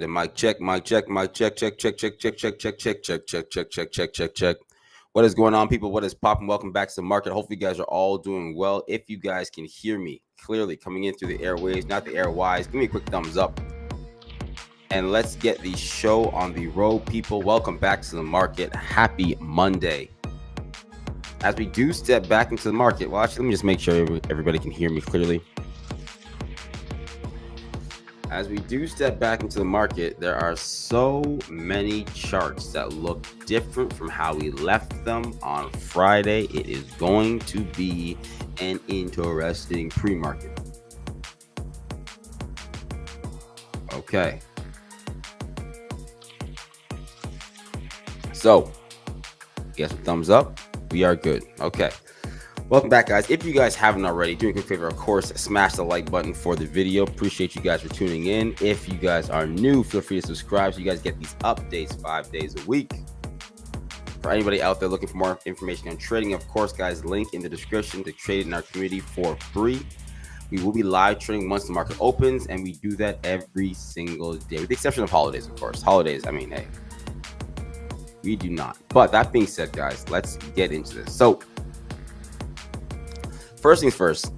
it. Mic check. What is going on, people? What is popping? Welcome back to the market. Hopefully, you guys are all doing well. If you guys can hear me clearly coming in through the airwaves, not the airwise, give me a quick thumbs up. And let's get the show on the road, people. Welcome back to the market. Happy Monday. As we do step back into the market, well, actually, let me just make sure everybody can hear me clearly. As we do step back into the market, there are so many charts that look different from how we left them on Friday. It is going to be an interesting pre-market. Okay. So, get some thumbs up. We are good. Okay. Welcome back, guys. If you guys haven't already, do me a quick favor, of course, smash the like button for the video. Appreciate you guys for tuning in. If you guys are new, feel free to subscribe so you guys get these updates 5 days a week. For anybody out there looking for more information on trading, of course, guys, link in the description to trade in our community for free. We will be live trading once the market opens, and we do that every single day, with the exception of holidays, of course. Holidays, I mean, hey, we do not. But that being said, guys, let's get into this. So, first things first,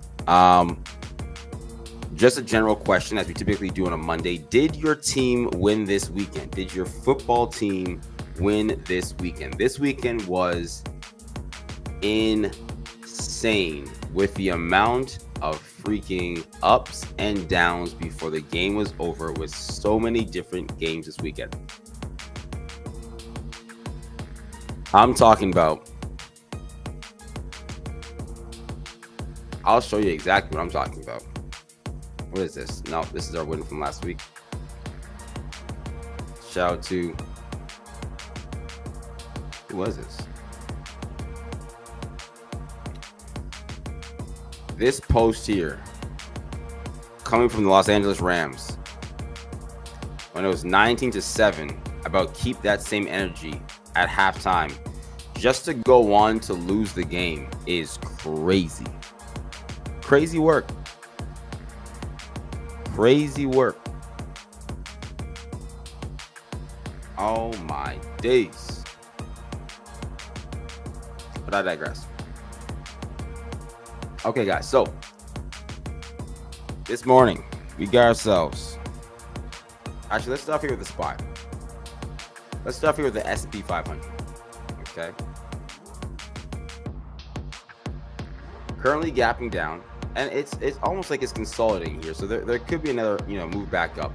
just a general question, as we typically do on a Monday. Did your team win this weekend? Did your football team win this weekend? This weekend was insane with the amount of freaking ups and downs before the game was over, with so many different games this weekend. I'm talking about, I'll show you exactly what I'm talking about. What is this? No, this is our win from last week. Shout out to, who was this? This post here, coming from the Los Angeles Rams, when it was 19-7, about keep that same energy at halftime, just to go on to lose the game, is crazy. Crazy work. Crazy work. Oh my days. But I digress. Okay, guys, so this morning we got ourselves, actually, let's start here with the SPY. Let's start here with the S&P 500. Okay. Currently gapping down, and it's almost like it's consolidating here. So there could be another, move back up.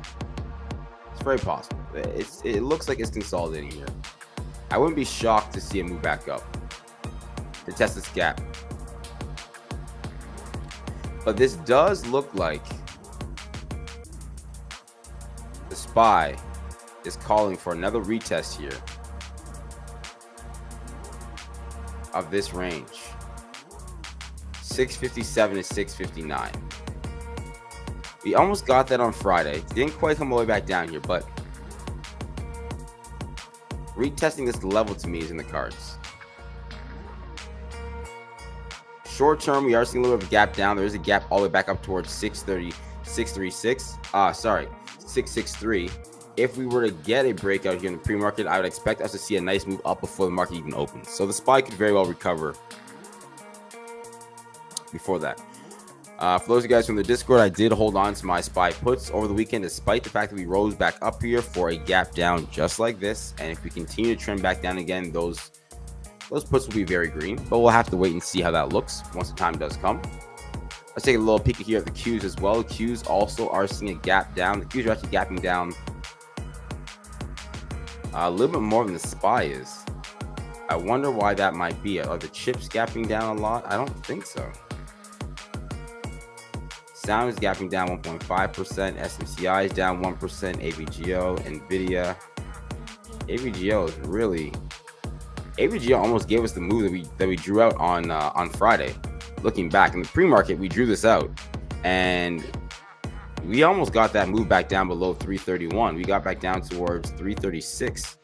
It's very possible. It looks like it's consolidating here. I wouldn't be shocked to see it move back up to test this gap. But this does look like the SPY is calling for another retest here of this range. 657 to 659. We almost got that on Friday. Didn't quite come all the way back down here, but retesting this level to me is in the cards. Short term, we are seeing a little bit of a gap down. There is a gap all the way back up towards 663. If we were to get a breakout here in the pre-market, I would expect us to see a nice move up before the market even opens. So the SPY could very well recover before that. For those of you guys from the Discord, I did hold on to my SPY puts over the weekend, despite the fact that we rose back up here for a gap down just like this. And if we continue to trend back down again, those puts will be very green, but we'll have to wait and see how that looks once the time does come. Let's take a little peek here at the Qs as well. Qs also are seeing a gap down. The Qs are actually gapping down a little bit more than the SPY is. I wonder why that might be. Are the chips gapping down a lot? I don't think so. Sound is gapping down 1.5%. SMCI is down 1%. AVGO, NVIDIA. AVGO almost gave us the move that we drew out on Friday. Looking back in the pre-market, we drew this out, and we almost got that move back down below 331. We got back down towards 336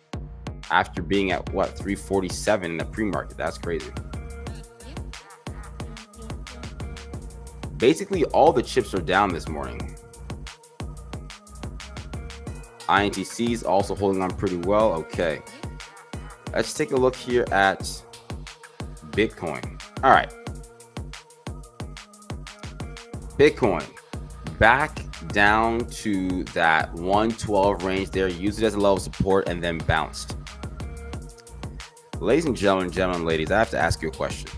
after being at 347 in the pre-market. That's crazy. Basically, all the chips are down this morning. INTC is also holding on pretty well. Okay. Let's take a look here at Bitcoin. All right. Bitcoin back down to that 112 range there, used it as a level of support and then bounced. Ladies and gentlemen, ladies, I have to ask you a question.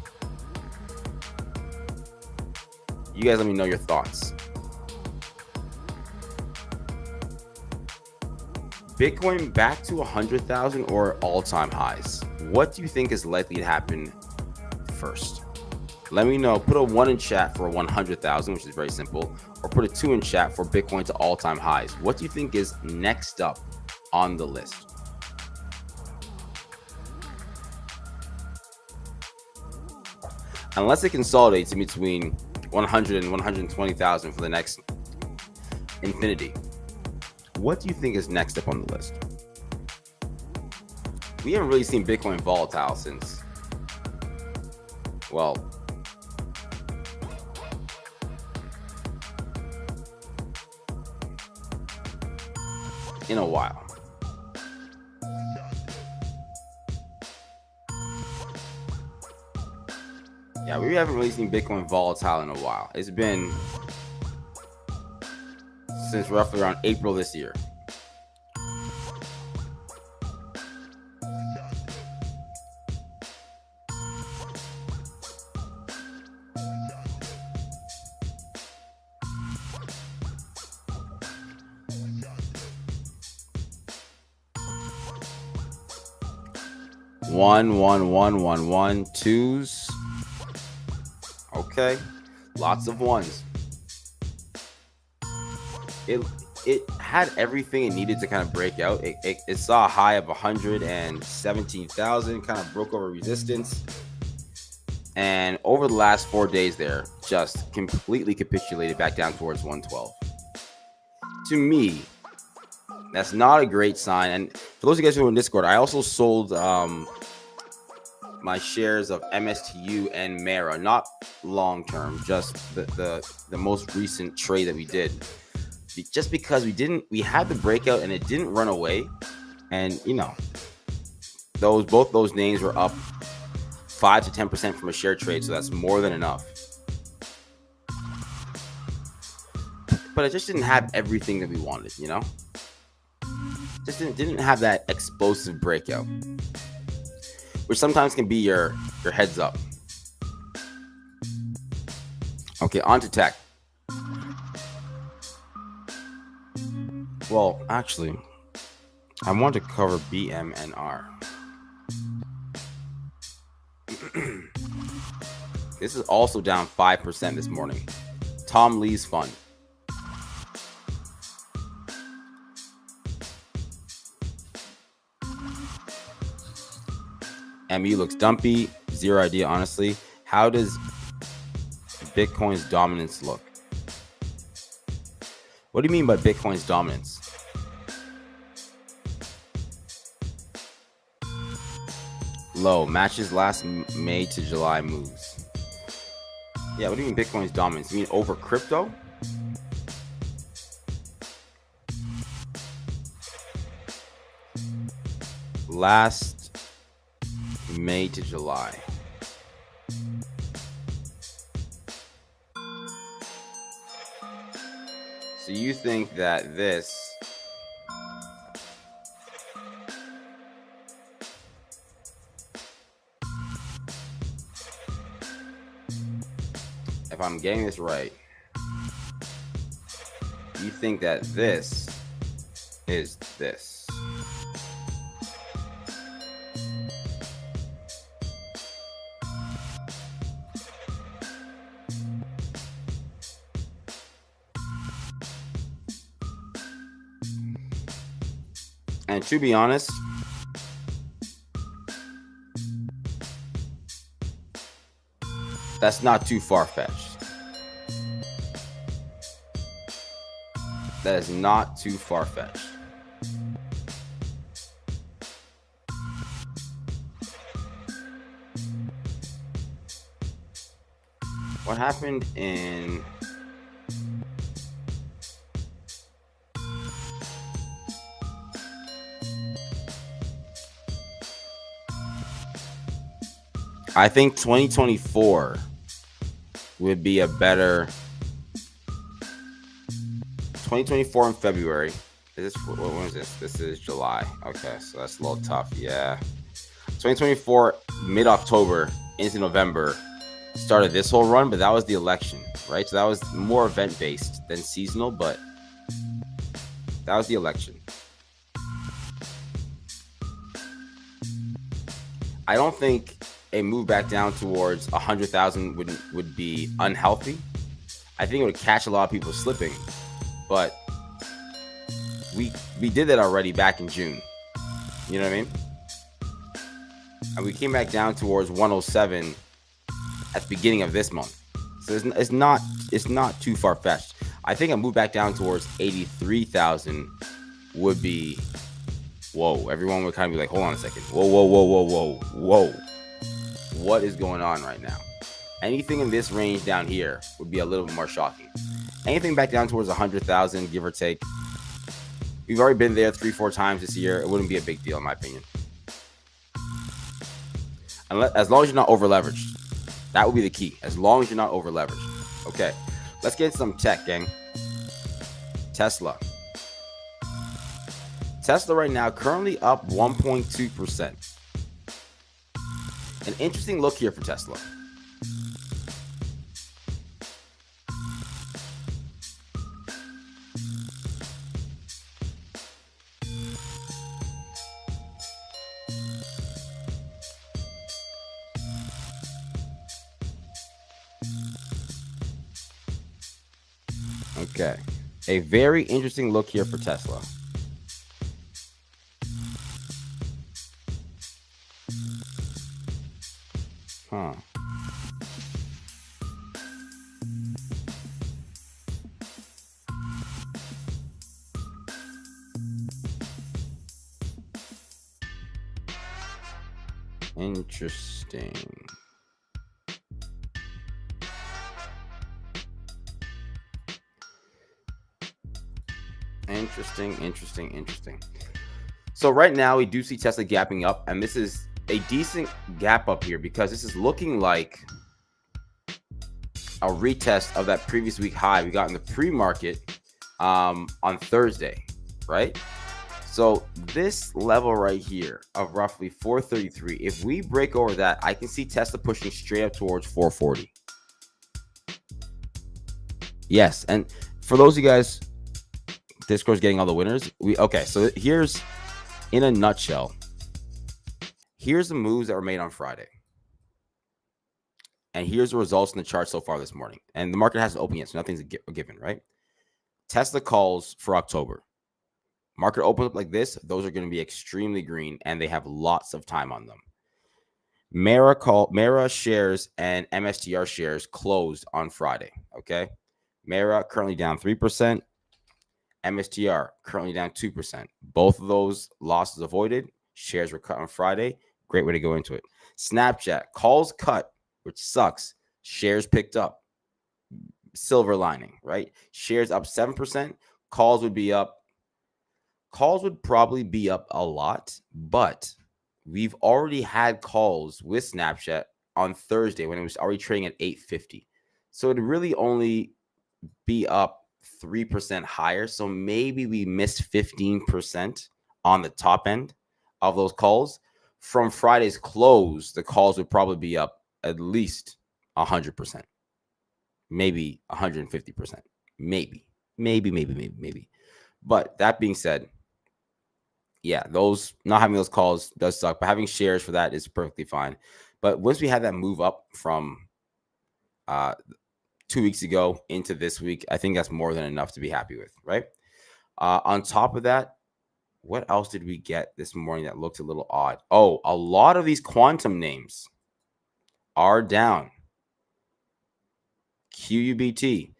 You guys let me know your thoughts. Bitcoin back to 100,000 or all-time highs? What do you think is likely to happen first? Let me know. Put a 1 in chat for 100,000, which is very simple, or put a 2 in chat for Bitcoin to all-time highs. What do you think is next up on the list? Unless it consolidates in between 100 and 120,000 for the next infinity, what do you think is next up on the list? We haven't really seen Bitcoin volatile since, well, in a while. Yeah, we haven't really seen Bitcoin volatile in a while. It's been since roughly around April this year. One, twos. Okay, lots of ones. It had everything it needed to kind of break out. It saw a high of 117,000, kind of broke over resistance, and over the last 4 days there, just completely capitulated back down towards 112. To me, that's not a great sign. And for those of you guys who are in Discord, I also sold my shares of MSTU and Mara, not long term, just the most recent trade that we did. Just because we had the breakout and it didn't run away, and you know, both those names were up 5 to 10% from a share trade, so that's more than enough. But it just didn't have everything that we wanted, you know. Just didn't have that explosive breakout, which sometimes can be your heads up. Okay, on to tech. Well, actually, I want to cover BMNR. This is also down 5% this morning. Tom Lee's fund. MU looks dumpy. Zero idea, honestly. How does Bitcoin's dominance look? What do you mean by Bitcoin's dominance? Low. Matches last May to July moves. Yeah, what do you mean Bitcoin's dominance? You mean over crypto? Last May to July. So you think that this if I'm getting this right, you think that this is this. And to be honest, that's not too far-fetched. That is not too far-fetched. What happened in I think 2024 would be a better 2024 in February. Is this when is this? This is July. Okay, so that's a little tough. Yeah. 2024 mid-October into November started this whole run, but that was the election, right? So that was more event-based than seasonal, but that was the election. I don't think a move back down towards 100,000 would be unhealthy. I think it would catch a lot of people slipping, but we did that already back in June. You know what I mean? And we came back down towards 107 at the beginning of this month. So it's not too far fetched. I think a move back down towards 83,000 would be whoa. Everyone would kind of be like, hold on a second. Whoa. What is going on right now? Anything in this range down here would be a little bit more shocking. Anything back down towards 100,000, give or take. We've already been there 3-4 times this year. It wouldn't be a big deal, in my opinion. As long as you're not over leveraged. That would be the key. As long as you're not over leveraged. Okay. Let's get some tech, gang. Tesla. Tesla right now currently up 1.2%. An interesting look here for Tesla. Okay. A very interesting look here for Tesla. Huh. Interesting. Interesting. So right now we do see Tesla gapping up, and this is a decent gap up here because this is looking like a retest of that previous week high we got in the pre-market on Thursday, right? So this level right here of roughly 433, if we break over that, I can see Tesla pushing straight up towards 440. Yes, and for those of you guys, Discord's getting all the winners. Okay, so here's, in a nutshell, here's the moves that were made on Friday. And here's the results in the chart so far this morning. And the market hasn't opened yet, so nothing's a given, right? Tesla calls for October. Market opens up like this. Those are going to be extremely green, and they have lots of time on them. Mara shares and MSTR shares closed on Friday, okay? Mara currently down 3%. MSTR currently down 2%. Both of those losses avoided. Shares were cut on Friday. Great way to go into it. Snapchat calls cut, which sucks. Shares picked up. Silver lining, right? Shares up 7%. Calls would be up. Calls would probably be up a lot, but we've already had calls with Snapchat on Thursday when it was already trading at 850. So it'd really only be up 3% higher. So maybe we missed 15% on the top end of those calls. From Friday's close, the calls would probably be up at least 100%, maybe 150%, maybe. But that being said, yeah, those not having those calls does suck, but having shares for that is perfectly fine. But once we had that move up from 2 weeks ago into this week, I think that's more than enough to be happy with, right? On top of that, what else did we get this morning that looked a little odd? Oh, a lot of these quantum names are down. QUBT.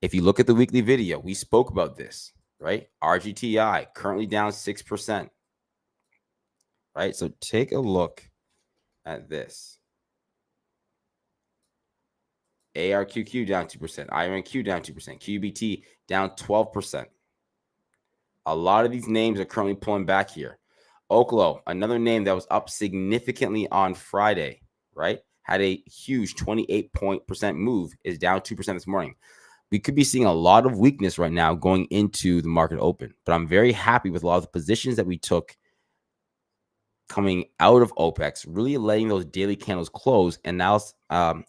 If you look at the weekly video, we spoke about this, right? RGTI currently down 6%, right? So take a look at this. ARQQ down 2%. IRNQ down 2%. QBT down 12%. A lot of these names are currently pulling back here. Oklo, another name that was up significantly on Friday, right? Had a huge 28% move, is down 2% this morning. We could be seeing a lot of weakness right now going into the market open, but I'm very happy with a lot of the positions that we took coming out of OPEX, really letting those daily candles close and now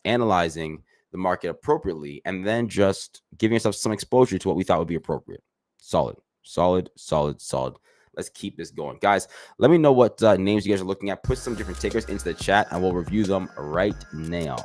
analyzing the market appropriately and then just giving yourself some exposure to what we thought would be appropriate. Solid. Let's keep this going. Guys, let me know what names you guys are looking at. Put some different tickers into the chat and we'll review them right now.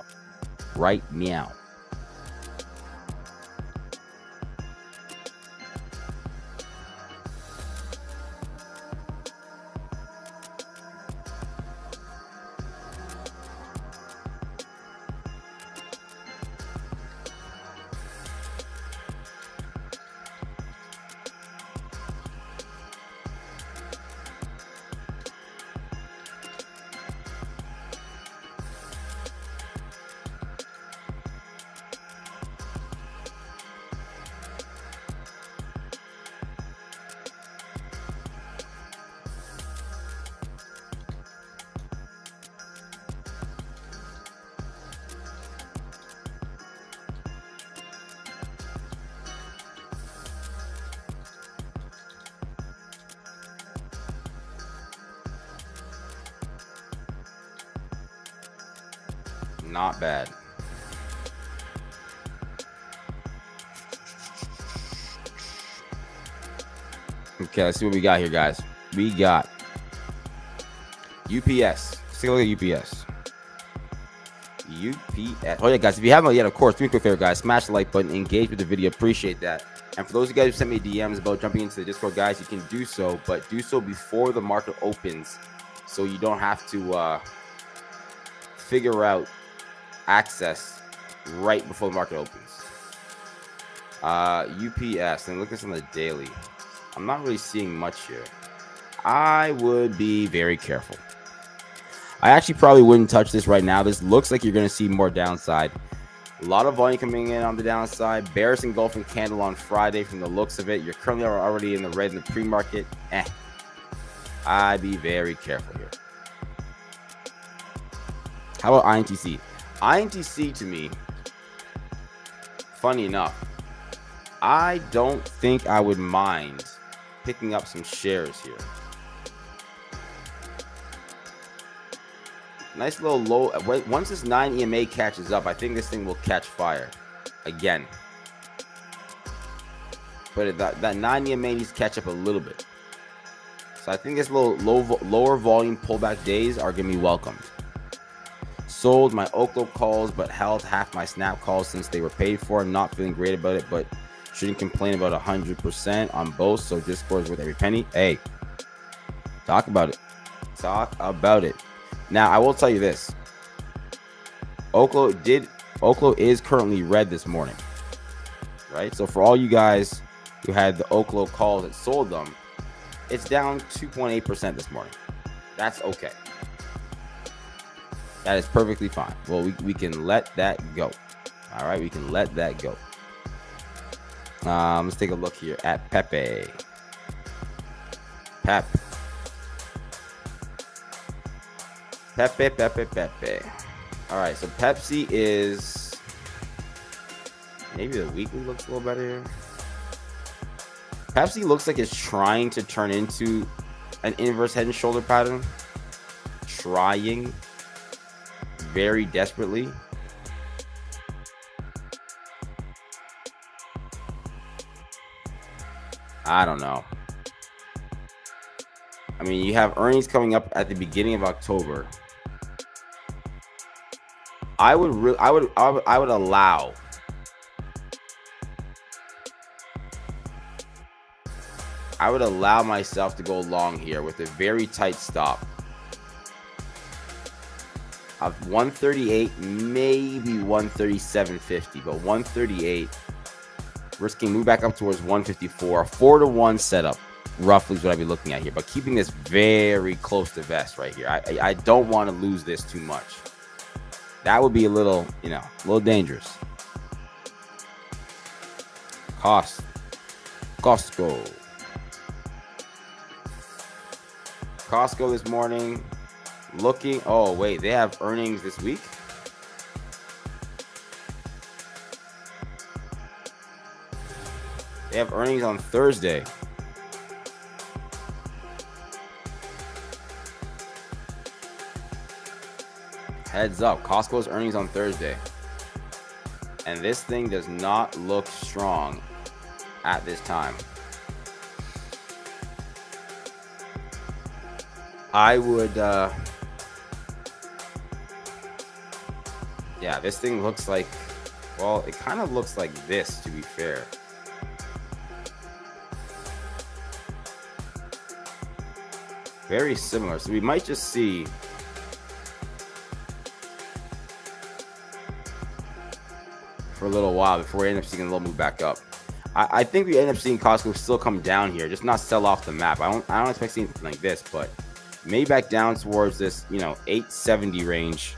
Not bad. Okay, let's see what we got here, guys. We got UPS. Let's take a look at UPS. Oh yeah, guys, if you haven't yet, of course, do me a quick favor, guys. Smash the like button, engage with the video. Appreciate that. And for those of you guys who sent me DMs about jumping into the Discord, guys, you can do so, but do so before the market opens so you don't have to figure out access right before the market opens. UPS, and look at this on the daily. I'm not really seeing much here. I would be very careful. I actually probably wouldn't touch this right now. This looks like you're going to see more downside. A lot of volume coming in on the downside. Bearish engulfing candle on Friday from the looks of it. You're currently already in the red in the pre-market. I'd be very careful here. How about INTC? INTC to me, funny enough, I don't think I would mind picking up some shares here. Nice little low. Once this 9 EMA catches up, I think this thing will catch fire again. But that 9 EMA needs to catch up a little bit. So I think this lower volume pullback days are going to be welcomed. Sold my Oklo calls, but held half my snap calls since they were paid for. I'm not feeling great about it, but shouldn't complain about 100% on both. So Discord is worth every penny. Hey, talk about it. Talk about it. Now, I will tell you this. Oklo is currently red this morning, right? So for all you guys who had the Oklo calls that sold them, it's down 2.8% this morning. That's okay. That is perfectly fine. Well, we can let that go. All right, we can let that go. Let's take a look here at Pepe. Pepe. All right, so Pepsi is maybe the weekly looks a little better here. Pepsi looks like it's trying to turn into an inverse head and shoulder pattern. Trying very desperately. I don't know. I mean, you have earnings coming up at the beginning of October. I would allow myself to go long here with a very tight stop of 138, maybe 137.50, but 138, risking move back up towards 154. A 4-to-1 setup roughly is what I'd be looking at here, but keeping this very close to vest right here. I don't want to lose this too much. That would be a little dangerous. Costco. Costco this morning looking. Oh, wait, they have earnings this week. They have earnings on Thursday. Heads up, Costco's earnings on Thursday. And this thing does not look strong at this time. I would, yeah, this thing looks like, well, it kind of looks like this, to be fair. Very similar. So we might just see for a little while before we end up seeing a little move back up. I think we end up seeing Costco still come down here, just not sell off the map. I don't expect seeing something like this, but maybe back down towards this, 870 range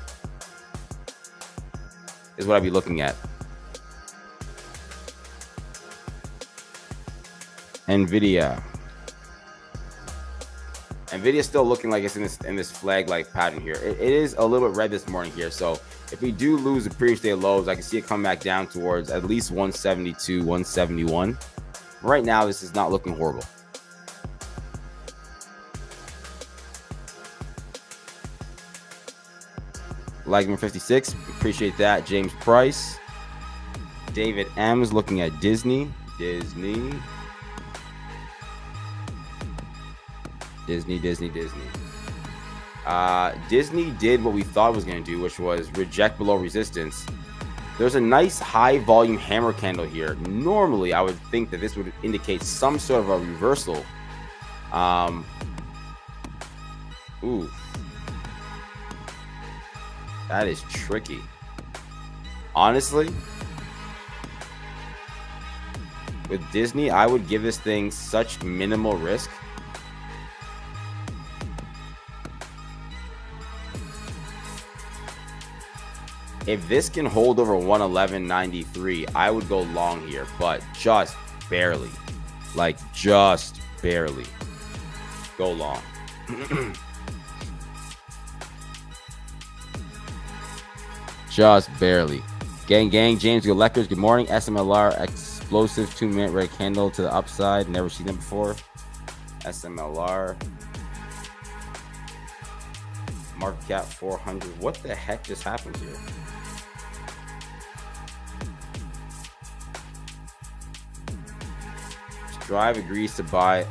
is what I'd be looking at. Nvidia still looking like it's in this flag-like pattern here. It is a little bit red this morning here, so if we do lose the previous day lows, I can see it come back down towards at least 172, 171. Right now, this is not looking horrible. Like number 56, appreciate that. James Price. David M is looking at Disney. Disney did what we thought it was going to do, which was reject below resistance. There's a nice high volume hammer candle here. Normally, I would think that this would indicate some sort of a reversal. Ooh. That is tricky. Honestly, with Disney, I would give this thing such minimal risk. If this can hold over 111.93, I would go long here, but just barely. Like, just barely. Go long. Just barely. Gang, James Electors, good morning. SMLR, explosive 2-minute red candle to the upside. Never seen them before. SMLR. Market cap 400. What the heck just happened here? Strive agrees to buy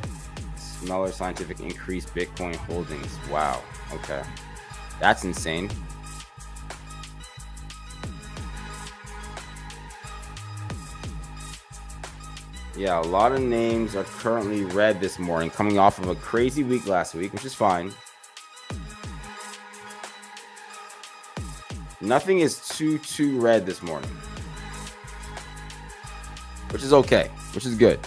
Smaller Scientific increased Bitcoin holdings. Wow. Okay. That's insane. Yeah, a lot of names are currently red this morning, coming off of a crazy week last week, which is fine. Nothing is too red this morning, which is okay, which is good.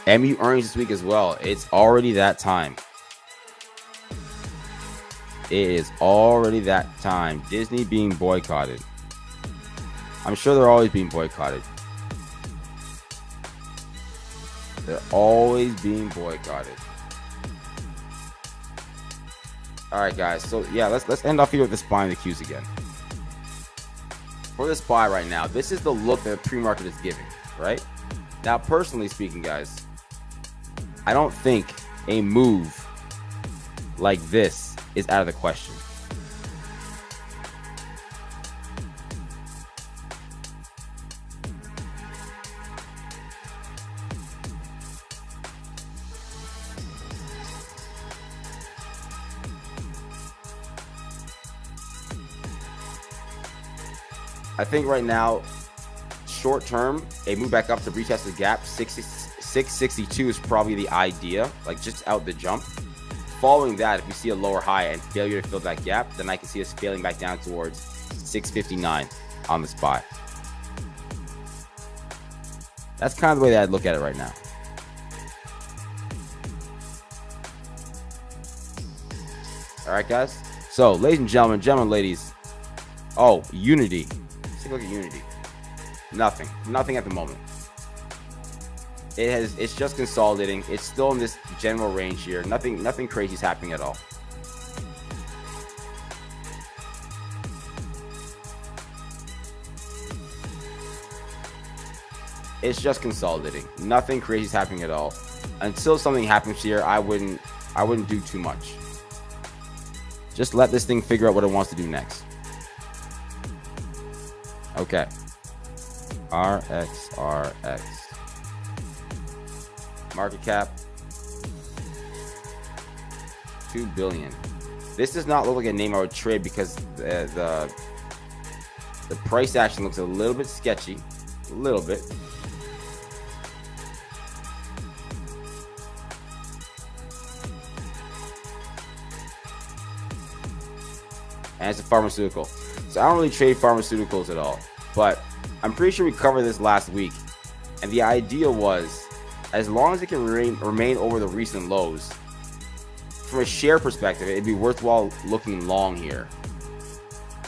MU earnings this week as well. It's already that time. It is already that time. Disney being boycotted. I'm sure they're always being boycotted. They're always being boycotted. All right, guys. So yeah, let's end off here with the SPY and the Qs again. For the SPY right now, this is the look that the pre-market is giving, right? Now, personally speaking, guys, I don't think a move like this is out of the question. I think right now, short term, a move back up to retest the gap. 662 is probably the idea, like just out the jump. Following that, if we see a lower high and failure to fill that gap, then I can see us failing back down towards 659 on the SPY. That's kind of the way that I'd look at it right now. All right, guys. So, ladies and gentlemen, ladies. Oh, Unity. Let's take a look at Unity. Nothing at the moment. It's just consolidating. It's still in this general range here. Nothing crazy is happening at all. It's just consolidating. Nothing crazy is happening at all. Until something happens here, I wouldn't do too much. Just let this thing figure out what it wants to do next. Okay. RXRX. Market cap 2 billion. This does not look like a name I would trade because the price action looks a little bit sketchy. A little bit. And it's a pharmaceutical. So I don't really trade pharmaceuticals at all. But I'm pretty sure we covered this last week. And the idea was, as long as it can remain over the recent lows, from a share perspective, it'd be worthwhile looking long here.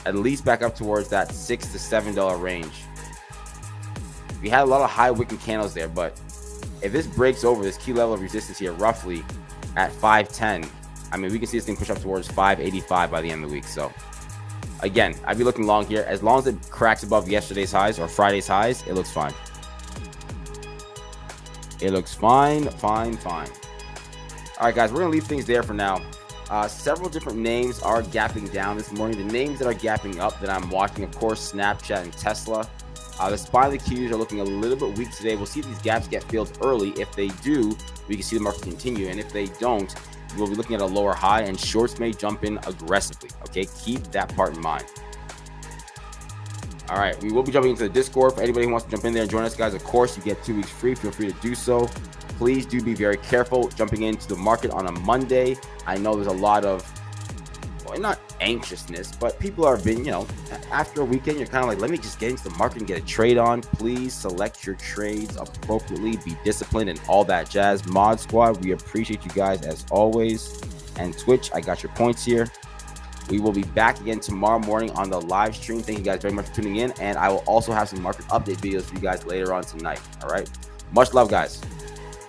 At least back up towards that $6 to $7 range. We had a lot of high wicking candles there, but if this breaks over this key level of resistance here, roughly at 510, I mean, we can see this thing push up towards 585 by the end of the week. So again, I'd be looking long here. As long as it cracks above yesterday's highs or Friday's highs, it looks fine. It looks fine. All right, guys, we're going to leave things there for now. Several different names are gapping down this morning. The names that are gapping up that I'm watching, of course, Snapchat and Tesla. The SPY and the Qs are looking a little bit weak today. We'll see if these gaps get filled early. If they do, we can see the market continue. And if they don't, we'll be looking at a lower high and shorts may jump in aggressively. Okay, keep that part in mind. All right, we will be jumping into the Discord. For anybody who wants to jump in there and join us, guys, of course, you get 2 weeks free. Feel free to do so. Please do be very careful jumping into the market on a Monday. I know there's a lot of, well, not anxiousness, but people are being, after a weekend, you're kind of like, let me just get into the market and get a trade on. Please select your trades appropriately, be disciplined, and all that jazz. Mod Squad, we appreciate you guys as always. And Twitch, I got your points here. We will be back again tomorrow morning on the live stream. Thank you guys very much for tuning in. And I will also have some market update videos for you guys later on tonight. All right. Much love, guys.